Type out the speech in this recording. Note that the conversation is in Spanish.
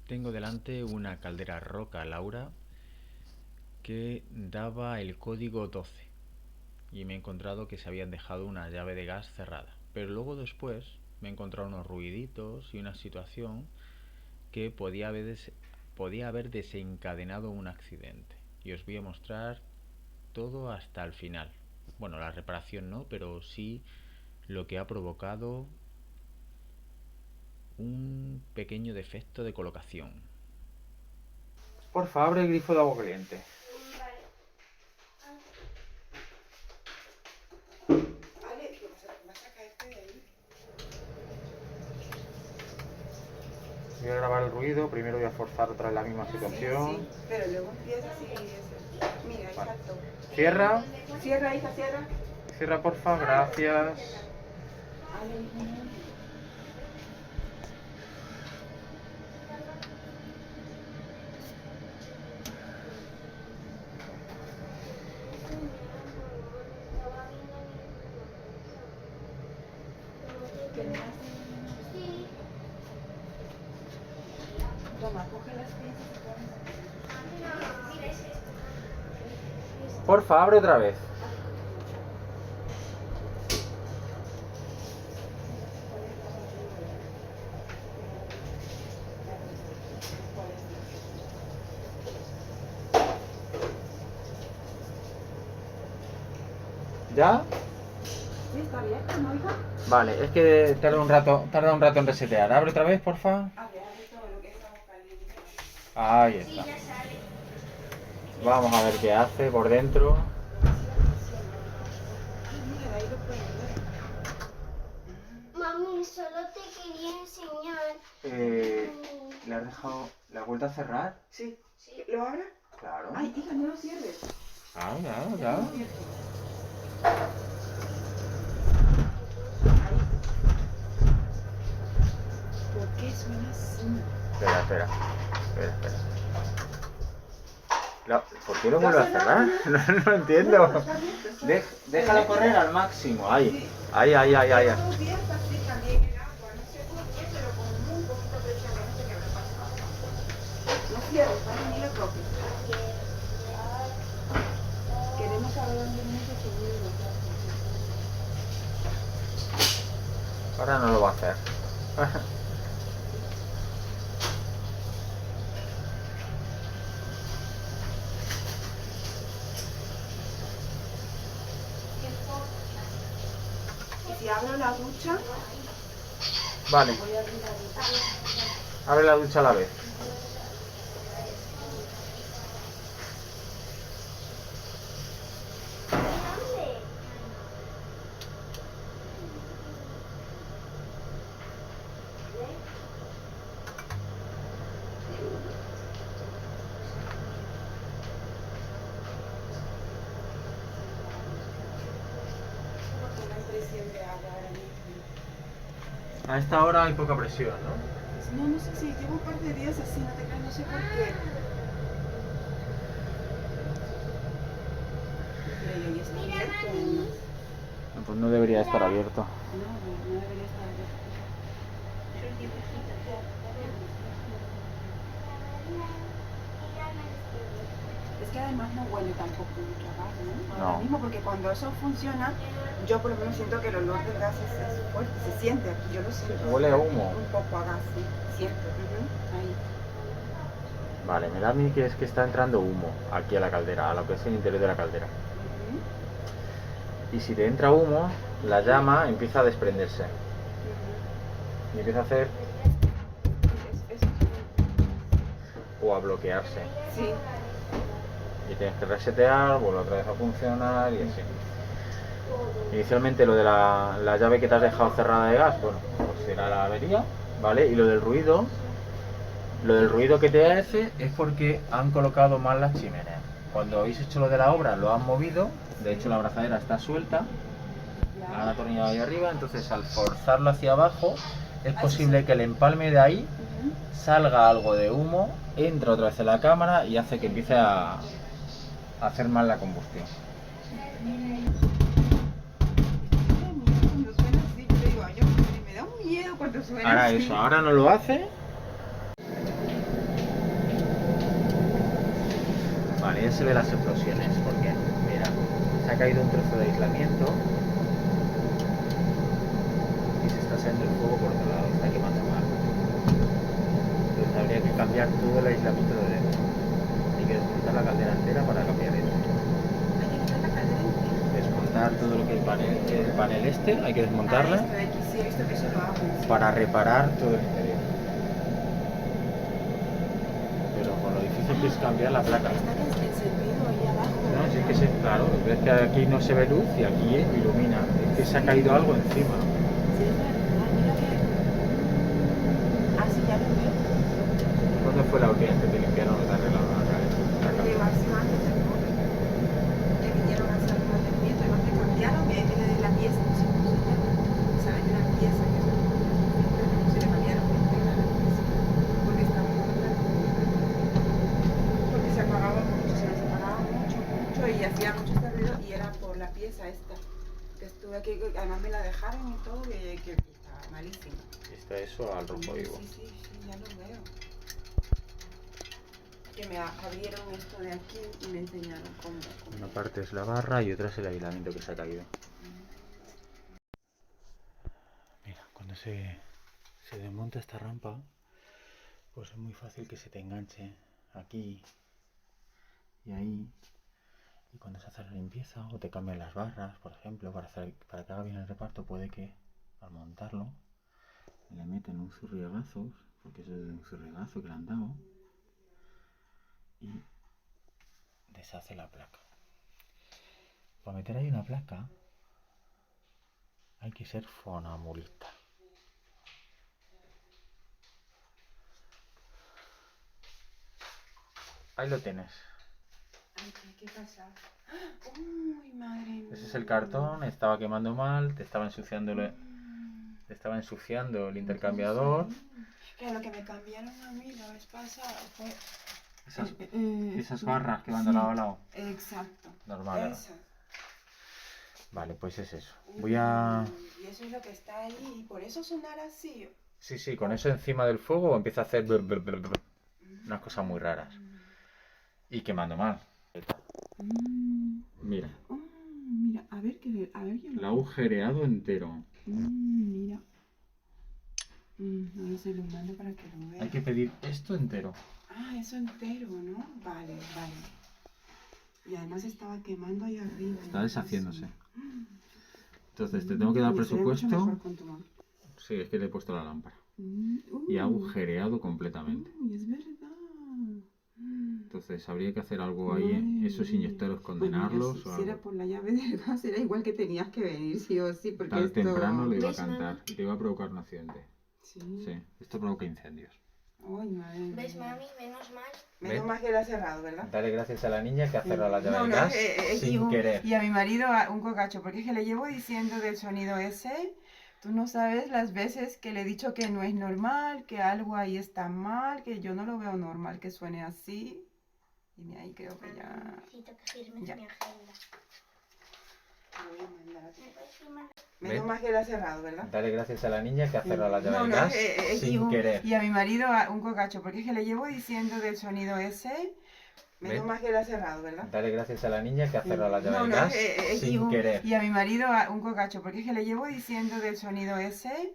Tengo delante una caldera Roca Laura que daba el código 12 y me he encontrado que se habían dejado una llave de gas cerrada. Pero luego después me he encontrado unos ruiditos y una situación que podía haber desencadenado un accidente. Y os voy a mostrar todo hasta el final. Bueno, la reparación no, pero sí lo que ha provocado un pequeño defecto de colocación. Porfa, abre el grifo de agua caliente. Voy a grabar el ruido, primero voy a forzar otra vez la misma situación. Sí, pero luego empieza así. Mira, ahí Vale. saltó. Cierra. Cierra, hija, cierra. Cierra, porfa, gracias. Toma, coge las piezas y pones. Porfa, abre otra vez. ¿Ya? Sí, está bien, ¿no, hija? Vale, es que tarda un rato en resetear. Abre otra vez, porfa. Abre todo lo que estamos caliente. Ahí está. Vamos a ver qué hace por dentro. Mira, ahí lo puedes ver. Mami, solo te quería enseñar. ¿Le has dejado la vuelta a cerrar? Sí. ¿Lo abra? Claro. Ay, hija, no lo cierres. Ah, ya. No lo cierres. ¿Por qué suena así? Espera. ¿Por qué lo vuelve a cerrar? No entiendo. Déjala correr al máximo. Ahí. No empieza así también el agua. No sé por qué, pero con muy poquita presión. No sé qué habrá pasado. No cierres, ¿vale? Ni lo toques. Queremos saber dónde viene ese sonido. Ahora no lo va a hacer. Y si abro la ducha, Vale. voy a abrir la ducha. Abre la ducha a la vez. Porque no hay presión de agua ahora mismo. A esta hora hay poca presión, ¿no? No sé si llevo un par de días así, no te creas, no sé por qué. Pero ahí está abierto. Pues no debería estar abierto. No debería estar abierto. Es que además no huele tampoco mucho a gas, ¿no? Ahora No. mismo, porque cuando eso funciona, yo por lo menos siento que el olor del gas es fuerte, se siente aquí, yo lo siento. Huele a humo. Un poco a gas, sí, siento. Ahí. Vale, me da a mí que es que está entrando humo aquí a la caldera, a lo que es el interior de la caldera. Y si te entra humo, la llama empieza a desprenderse. Y empieza a hacer Eso. o a bloquearse. Sí. Y tienes que resetear, vuelve otra vez a funcionar y así. Inicialmente lo de la llave que te has dejado cerrada de gas, bueno, pues será la avería, ¿vale? Y lo del ruido que te hace es porque han colocado mal las chimeneas. Cuando habéis hecho lo de la obra lo han movido, de hecho la abrazadera está suelta, la han atornillado ahí arriba, entonces al forzarlo hacia abajo es posible que el empalme de ahí salga algo de humo, entra otra vez en la cámara y hace que empiece a hacer mal la combustión. Cuando suena así, yo le digo, ay, me da un miedo cuando suena Ahora así. eso, ahora no lo hace. ya se ven las explosiones, porque, mira, se ha caído un trozo de aislamiento y se está saliendo el fuego por otro lado, está quemando mal. Entonces habría que cambiar todo el aislamiento de dentro. Hay que desmontar la caldera entera para cambiar eso. Hay que quitar la caldera entera. Desmontar todo lo que es el panel este, hay que desmontarlo Esto de aquí, sí, esto que eso lo hago. para reparar todo el interior. Pero con lo difícil que es cambiar la placa. Está encendido ahí abajo. No, sí que claro, ves que aquí no se ve luz y aquí ilumina. Es que se ha caído algo encima. Sí, es verdad, mira que... Ah, sí, ya lo veo. ¿Cuándo fue la última vez que te limpiaron o te arreglaron la cabeza? De máximo antes del COVID. Que vinieron a hacer un mantenimiento, además me cambiaron la pieza, no sé cómo se llama. O sea, hay una pieza que se le cambiaron entera la pieza. Porque está muy mal. Porque se apagaba mucho, se les apagaba mucho y hacía mucho este ruido y era por la pieza esta. Que estuve aquí, además me la dejaron y todo, que estaba malísima. Está eso al rojo vivo. Sí, ya lo veo. Que me abrieron esto de aquí y me enseñaron cómo. Una parte es la barra y otra es el aislamiento que se ha caído. Mira, cuando se desmonta esta rampa, pues es muy fácil que se te enganche aquí y ahí. Y cuando se hace la limpieza o te cambian las barras, por ejemplo, para que haga bien el reparto, puede que al montarlo le meten un zurriagazo, porque eso es un zurriagazo que le han dado, y deshace la placa. Para meter ahí una placa hay que ser fonamulista. Ahí lo tienes. Ay, ¿qué pasa? Uy, madre mía. Ese es el cartón, estaba quemando mal, te estaba ensuciando el intercambiador. Que lo que me cambiaron a mí la vez pasada fue... Esas barras que van de lado a lado. Exacto. Normal, ¿no? Esas. Vale, pues es eso. Voy a... Y eso es lo que está ahí, y por eso sonará así. Sí, con eso encima del fuego empieza a hacer unas cosas muy raras. Y quemando mal. Mira, Mira, a ver que yo lo ha agujereado entero. Mira. No se lo mando para que lo vea. Hay que pedir esto entero. Ah, eso entero, ¿no? Vale. Y además estaba quemando ahí arriba. Está deshaciéndose. Entonces te tengo que dar Se ve mucho presupuesto. mejor con tu mano. Sí, es que le he puesto la lámpara. Uy, Y ha agujereado completamente. Uy, es verdad. Entonces habría que hacer algo ahí, Madre esos mía. Pues inyectores, mira, condenarlos o si era algo. por la llave del gas, era igual que tenías que venir, sí o sí, porque Tarde o esto... temprano le iba a ¿Ves, mamá? cantar y te iba a provocar un accidente. Sí. Sí, esto provoca incendios. Ay, madre mía. ¿Ves, mami? Menos mal. Menos ¿Ves? mal que lo ha cerrado, ¿verdad? Dale gracias a la niña que ha cerrado la llave No, del no, gas sin querer. y a mi marido un cocacho, porque es que le llevo diciendo del sonido ese, tú no sabes las veces que le he dicho que no es normal, que algo ahí está mal, que yo no lo veo normal que suene así. Y mira, ahí creo que ya... Necesito que firmes Ya. mi agenda. Voy a mandar a ti. ¿Me puedes firmar? Menos ¿Ves? mal que lo ha cerrado, ¿verdad? Dale gracias a la niña que ha cerrado la llave No, del no, gas sin querer. y a mi marido un cocacho, porque es que le llevo diciendo del sonido ese, menos ¿Ves? mal que lo ha cerrado, ¿verdad? Dale gracias a la niña que ha cerrado la llave No, del no, gas sin querer. y a mi marido un cocacho, porque es que le llevo diciendo del sonido ese,